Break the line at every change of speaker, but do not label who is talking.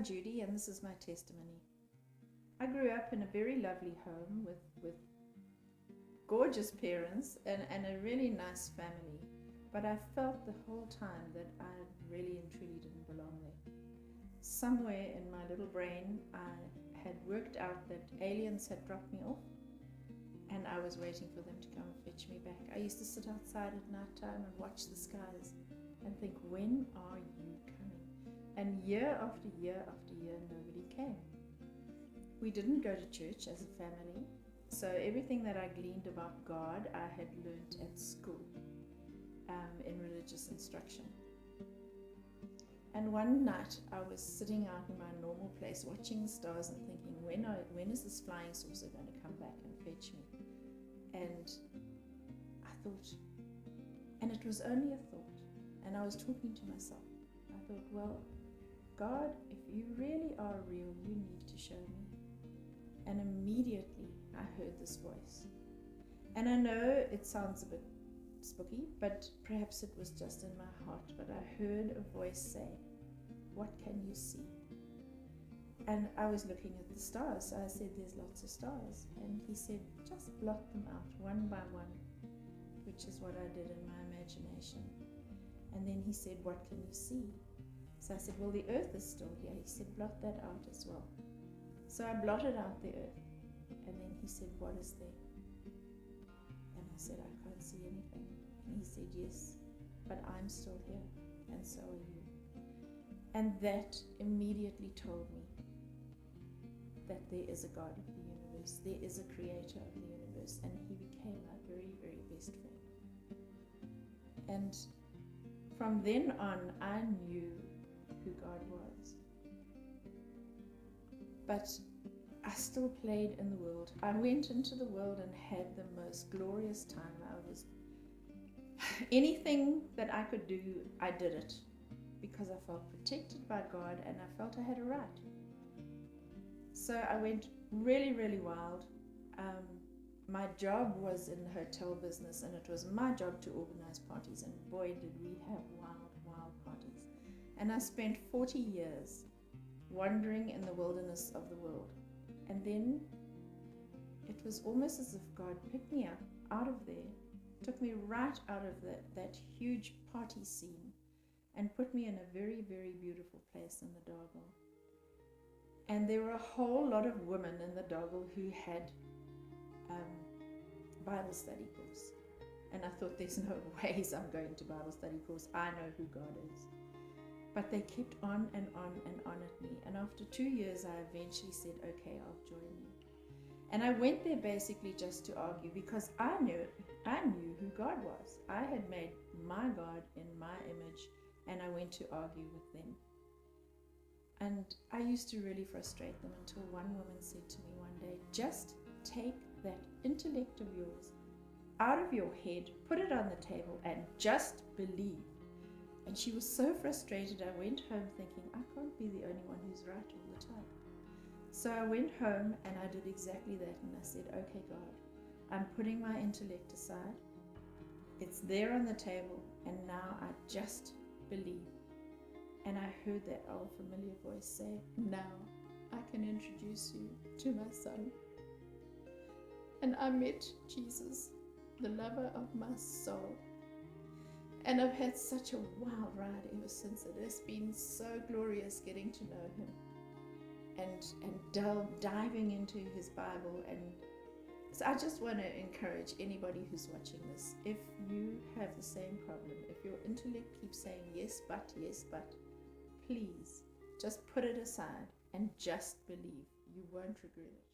I'm Judy, and this is my testimony. I grew up in a very lovely home with gorgeous parents and a really nice family, but I felt the whole time that I really and truly didn't belong there. Somewhere in my little brain, I had worked out that aliens had dropped me off, and I was waiting for them to come and fetch me back. I used to sit outside at night time and watch the skies and think, when are you coming? And year after year after year, nobody came. We didn't go to church as a family, so everything that I gleaned about God, I had learnt at school in religious instruction. And one night I was sitting out in my normal place watching the stars and thinking, when is this flying saucer going to come back and fetch me? And I thought, and it was only a thought, and I was talking to myself. I thought, well, God, if you really are real, you need to show me. And immediately I heard this voice. And I know it sounds a bit spooky, but perhaps it was just in my heart, but I heard a voice say, what can you see? And I was looking at the stars, so I said, there's lots of stars. And he said, just blot them out one by one, which is what I did in my imagination. And then he said, what can you see? So I said, well, the earth is still here. He said, blot that out as well. So I blotted out the earth. And then he said, what is there? And I said, I can't see anything. And he said, yes, but I'm still here, and so are you. And that immediately told me that there is a God of the universe, there is a creator of the universe, and he became my very, very best friend. And from then on, I knew who God was. But I still played in the world. I went into the world and had the most glorious time. Anything that I could do, I did it, because I felt protected by God and I felt I had a right. So I went really, really wild. My job was in the hotel business, and it was my job to organize parties, and boy did we have wild, wild parties. And I spent 40 years wandering in the wilderness of the world. And then it was almost as if God picked me up out of there, took me right out of that huge party scene, and put me in a very, very beautiful place in the Dargle. And there were a whole lot of women in the Dargle who had Bible study course. And I thought, there's no ways I'm going to Bible study course. I know who God is. But they kept on and on and on at me. And after 2 years, I eventually said, okay, I'll join you. And I went there basically just to argue, because I knew who God was. I had made my God in my image, and I went to argue with them. And I used to really frustrate them until one woman said to me one day, just take that intellect of yours out of your head, put it on the table, and just believe. And she was so frustrated, I went home thinking, I can't be the only one who's right all the time. So I went home and I did exactly that, and I said, okay, God, I'm putting my intellect aside. It's there on the table, and now I just believe. And I heard that old familiar voice say, now I can introduce you to my son. And I met Jesus, the lover of my soul. And I've had such a wild ride ever since. It has been so glorious getting to know him and diving into his Bible. And so I just want to encourage anybody who's watching this, if you have the same problem, if your intellect keeps saying yes, but, please just put it aside and just believe. You won't regret it.